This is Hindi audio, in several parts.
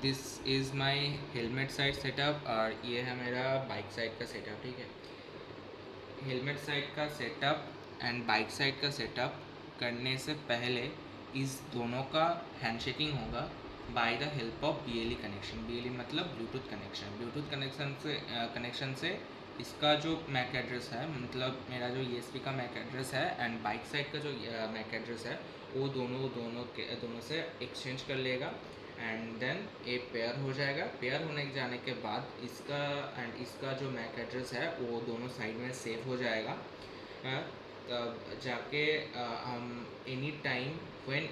This is my helmet side setup और ये है मेरा बाइक साइड का सेटअप। ठीक है, हेलमेट साइड का सेटअप एंड बाइक साइड का सेटअप करने से पहले इस दोनों का हैंडशेकिंग होगा by the help of BLE connection. BLE मतलब ब्लूटूथ कनेक्शन। ब्लूटूथ कनेक्शन से इसका जो मैक एड्रेस है, मतलब मेरा जो ESP का मैक एड्रेस है एंड बाइक साइड का जो मैक एड्रेस है, वो दोनों से एक्सचेंज कर लेगा एंड देन ये पेयर हो जाएगा। पेयर होने जाने के बाद इसका जो मैक एड्रेस है वो दोनों साइड में सेव हो जाएगा। तब जाके हम any time when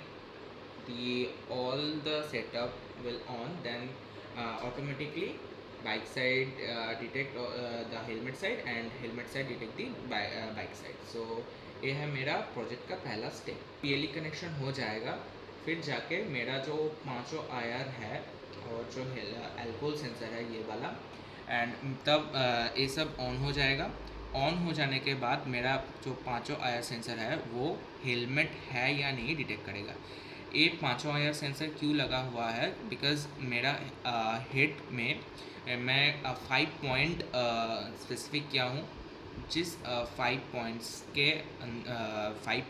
all the setup will on, then automatically bike side detect the helmet side and helmet side detect the bike side. So ये है मेरा प्रोजेक्ट का पहला स्टेप। PLE कनेक्शन हो जाएगा, फिर जाके मेरा जो पांचों आयर है और जो अल्कोहल सेंसर है ये वाला, एंड तब ये सब ऑन हो जाएगा। ऑन हो जाने के बाद मेरा जो पांचों आयर सेंसर है वो हेलमेट है या नहीं डिटेक्ट करेगा। ये पांचों आयर सेंसर क्यों लगा हुआ है? बिकॉज मेरा हेड में मैं 5 पॉइंट स्पेसिफिक किया हूँ, जिस 5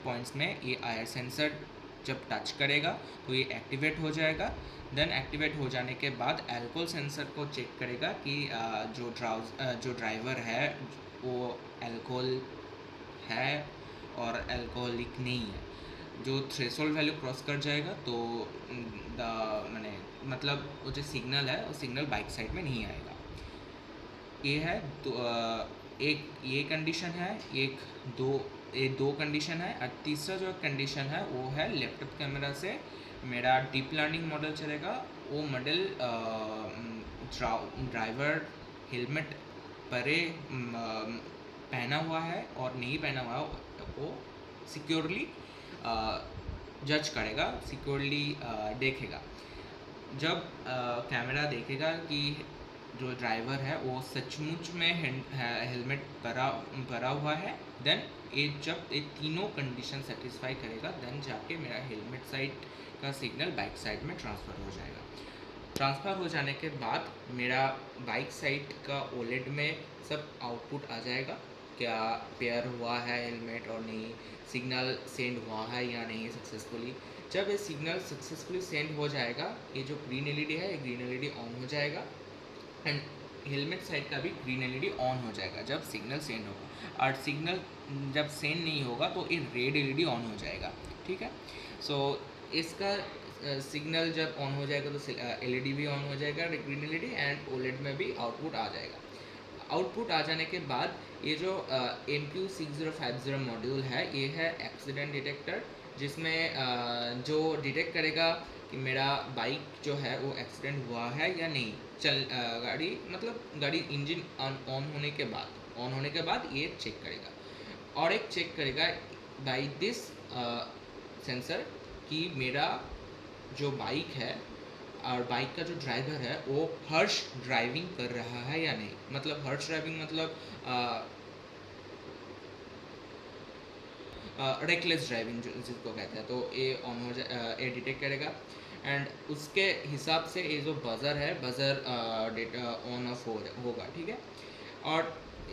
पॉइंट्स में ये आयर सेंसर जब टच करेगा तो ये एक्टिवेट हो जाएगा। देन एक्टिवेट हो जाने के बाद अल्कोहल सेंसर को चेक करेगा कि जो ड्राइवर है वो अल्कोहल है और अल्कोहलिक नहीं है। जो थ्रेशोल्ड वैल्यू क्रॉस कर जाएगा तो मतलब वो जो सिग्नल है वो सिग्नल बाइक साइड में नहीं आएगा। ये है तो एक ये कंडीशन है, दो कंडीशन है। और तीसरा जो कंडीशन है वो है लैपटॉप कैमरा से मेरा डीप लर्निंग मॉडल चलेगा। वो मॉडल ड्राइवर हेलमेट परे पहना हुआ है और नहीं पहना हुआ है वो सिक्योरली जज करेगा, सिक्योरली देखेगा। जब कैमरा देखेगा कि जो ड्राइवर है वो सचमुच में हेलमेट भरा हुआ है, देन जब ये तीनों कंडीशन सेटिस्फाई करेगा देन जाके मेरा हेलमेट साइड का सिग्नल बाइक साइड में ट्रांसफ़र हो जाएगा। ट्रांसफ़र हो जाने के बाद मेरा बाइक साइड का ओलेड में सब आउटपुट आ जाएगा, क्या पेयर हुआ है हेलमेट और नहीं, सिग्नल सेंड हुआ है या नहीं सक्सेसफुली। जब ये सिग्नल सक्सेसफुली सेंड हो जाएगा, ये जो ग्रीन LED है ये ग्रीन LED ऑन हो जाएगा एंड हेलमेट साइड का भी ग्रीन LED ऑन हो जाएगा जब सिग्नल सेंड होगा। और सिग्नल जब सेंड नहीं होगा तो ये रेड LED ऑन हो जाएगा। ठीक है, सो इसका सिग्नल जब ऑन हो जाएगा तो LED भी ऑन हो जाएगा, ग्रीन LED, एंड OLED में भी आउटपुट आ जाएगा। आउटपुट आ जाने के बाद ये जो MQ6050 मॉड्यूल है ये है एक्सीडेंट डिटेक्टर, जिसमें जो डिटेक्ट करेगा कि मेरा बाइक जो है वो एक्सीडेंट हुआ है या नहीं। गाड़ी इंजन ऑन होने के बाद ये चेक करेगा और एक चेक करेगा बाई दिस सेंसर कि मेरा जो बाइक है और बाइक का जो ड्राइवर है वो हर्ष ड्राइविंग कर रहा है या नहीं। मतलब हर्ष ड्राइविंग मतलब रेकलेस ड्राइविंग जिसको कहते हैं, तो ये ऑन हो जाए, ये डिटेक्ट करेगा एंड उसके हिसाब से ये जो बज़र है बज़र ऑन ऑफ होगा। ठीक है, और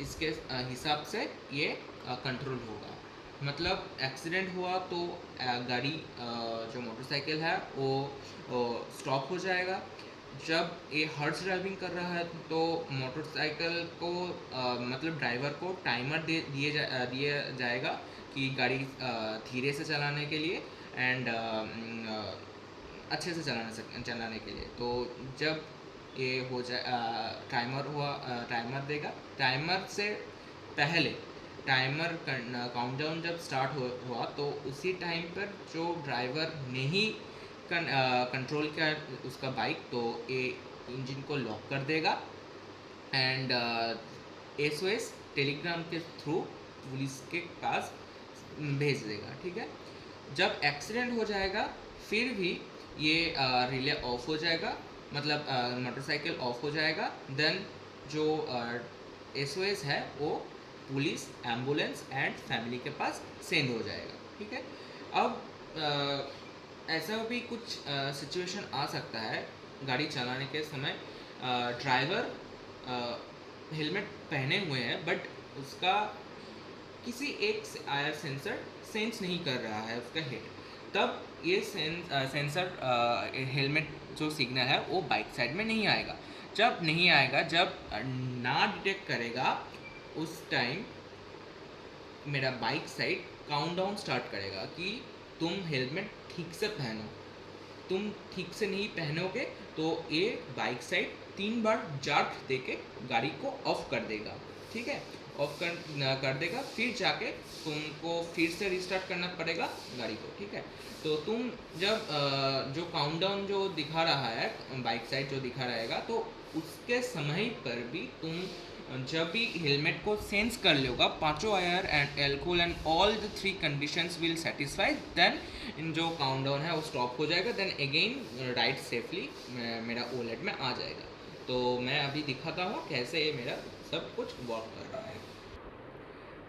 इसके हिसाब से ये कंट्रोल होगा। मतलब एक्सीडेंट हुआ तो गाड़ी जो मोटरसाइकिल है वो स्टॉप हो जाएगा। जब ये हर्ष ड्राइविंग कर रहा है तो मोटरसाइकिल को मतलब ड्राइवर को टाइमर दिया जाएगा कि गाड़ी धीरे से चलाने के लिए एंड अच्छे से चलाने के लिए। तो जब ये हो जाए टाइमर देगा। टाइमर से पहले टाइमर काउंटडाउन जब स्टार्ट हुआ तो उसी टाइम पर जो ड्राइवर नहीं कंट्रोल किया उसका बाइक, तो ये इंजन को लॉक कर देगा एंड SOS टेलीग्राम के थ्रू पुलिस के पास भेज देगा। ठीक है, जब एक्सीडेंट हो जाएगा फिर भी ये रिले ऑफ हो जाएगा, मतलब मोटरसाइकिल ऑफ हो जाएगा। देन जो SOS है वो पुलिस, एम्बुलेंस एंड फैमिली के पास सेंड हो जाएगा। ठीक है, अब ऐसा भी कुछ सिचुएशन आ सकता है गाड़ी चलाने के समय ड्राइवर हेलमेट पहने हुए हैं बट उसका किसी एक आयर सेंसर सेंस नहीं कर रहा है उसका हेड, तब ये सेंसर हेलमेट जो सिग्नल है वो बाइक साइड में नहीं आएगा। जब नहीं आएगा, जब ना डिटेक्ट करेगा, उस टाइम मेरा बाइक साइड काउंटडाउन स्टार्ट करेगा कि तुम हेलमेट ठीक से पहनो। तुम ठीक से नहीं पहनोगे तो ये बाइक साइड 3 बार जार्क देके गाड़ी को ऑफ कर देगा, ठीक है। ऑफ कर देगा, फिर जाके तुमको फिर से रिस्टार्ट करना पड़ेगा गाड़ी को, ठीक है। तो तुम जब जो काउंटडाउन जो दिखा रहा है बाइक साइड जो दिखा रहेगा, तो उसके समय पर भी तुम जब भी हेलमेट को सेंस कर लोगा, पांचों air and alcohol and all the 3 conditions will satisfy, then in जो काउंटडाउन है वो स्टॉप हो जाएगा, देन अगेन राइड सेफली मेरा ओलेट में आ जाएगा। तो मैं अभी दिखाता हूँ कैसे ये मेरा सब कुछ वर्क कर रहा है।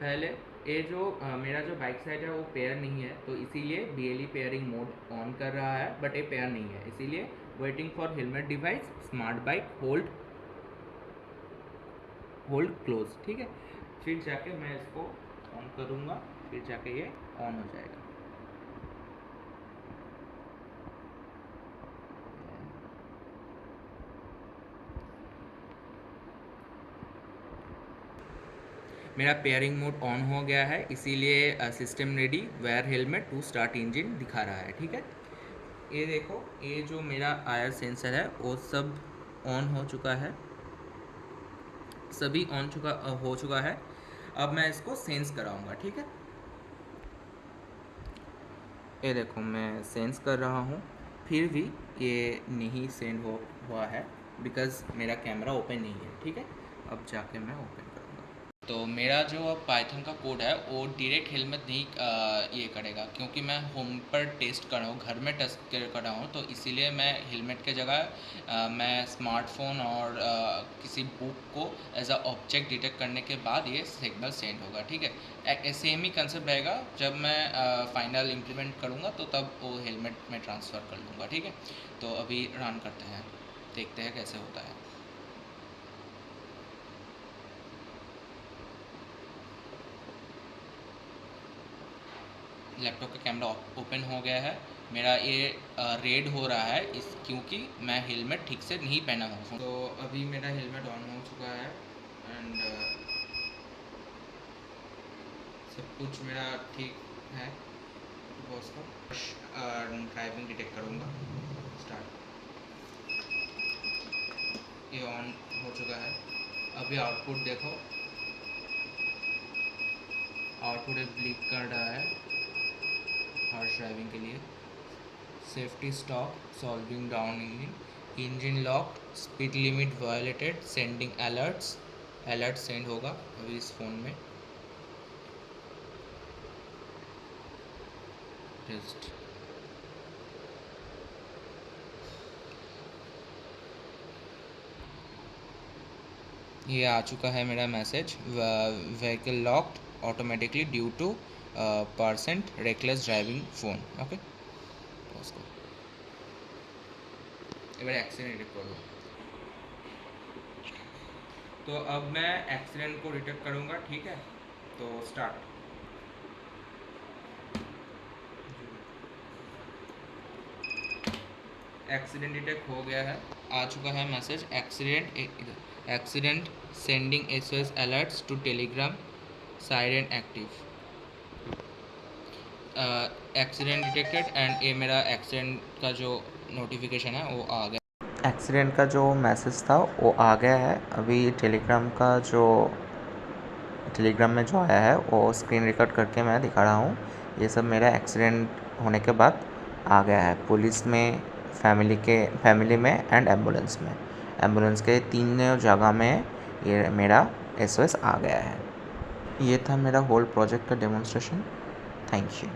पहले ये जो मेरा जो बाइक साइड है वो पेयर नहीं है, तो इसीलिए BLE पेयरिंग मोड ऑन कर रहा है, बट ये पेयर नहीं है, इसीलिए waiting for helmet device smart bike hold close, ठीक है। फिर जाके मैं इसको ऑन करूँगा, फिर जाके ये ऑन हो जाएगा। मेरा पेयरिंग मोड ऑन हो गया है, इसीलिए system ready wear helmet to start engine दिखा रहा है, ठीक है। ये देखो, ये जो मेरा आयर सेंसर है वो सब ऑन हो चुका है, सभी हो चुका है। अब मैं इसको सेंस कराऊंगा, ठीक है। ये देखो मैं सेंस कर रहा हूँ, फिर भी ये नहीं सेंड हुआ है बिकॉज़ मेरा कैमरा ओपन नहीं है, ठीक है। अब जाके मैं ओपन करूँगा। तो मेरा जो पाइथन का कोड है वो डायरेक्ट हेलमेट नहीं ये करेगा, क्योंकि मैं होम पर टेस्ट कर रहा हूँ, घर में टेस्ट कर रहा हूँ, तो इसीलिए मैं हेलमेट के जगह मैं स्मार्टफोन और किसी बुक को एज अ ऑब्जेक्ट डिटेक्ट करने के बाद ये सिग्नल सेंड होगा, ठीक है। सेम ही कंसेप्ट रहेगा, जब मैं फाइनल इम्प्लीमेंट करूँगा तो तब वो हेलमेट में ट्रांसफ़र कर लूँगा, ठीक है। तो अभी रन करते हैं, देखते हैं कैसे होता है। लैपटॉप का कैमरा ओपन हो गया है, मेरा ये रेड हो रहा है क्योंकि मैं हेलमेट ठीक से नहीं पहना हूँ। तो अभी मेरा हेलमेट ऑन हो चुका है एंड सब कुछ मेरा ठीक है। बॉस को ड्राइविंग डिटेक्ट करूँगा, स्टार्ट। ये ऑन हो चुका है। अभी आउटपुट देखो, आउटपुट ब्लिंक कर रहा है हार्श ड्राइविंग के लिए। Safety stop, solving down engine lock, speed limit violated, sending alerts, alert send होगा अभी इस फ़ोन में। टेस्ट ये आ चुका है मेरा message, vehicle locked automatically due two percent reckless driving phone, okay. उसको এবার एक्सीडेंट डिटेक्ट करो। तो अब मैं एक्सीडेंट को डिटेक्ट करूँगा, ठीक है। तो स्टार्ट। एक्सीडेंट डिटेक्ट हो गया है, आ चुका है message accident sending SOS alerts to Telegram, siren active, accident detected, and ये मेरा एक्सीडेंट का जो नोटिफिकेशन है वो आ गया। एक्सीडेंट का जो मैसेज था वो आ गया है। अभी टेलीग्राम में जो आया है वो स्क्रीन रिकॉर्ड करके मैं दिखा रहा हूँ। ये सब मेरा एक्सीडेंट होने के बाद आ गया है, पुलिस में, फैमिली में एंड एम्बुलेंस में। एम्बुलेंस के 3 जगह में ये मेरा SOS आ गया है। ये था मेरा होल प्रोजेक्ट का डेमोन्स्ट्रेशन। Thank you.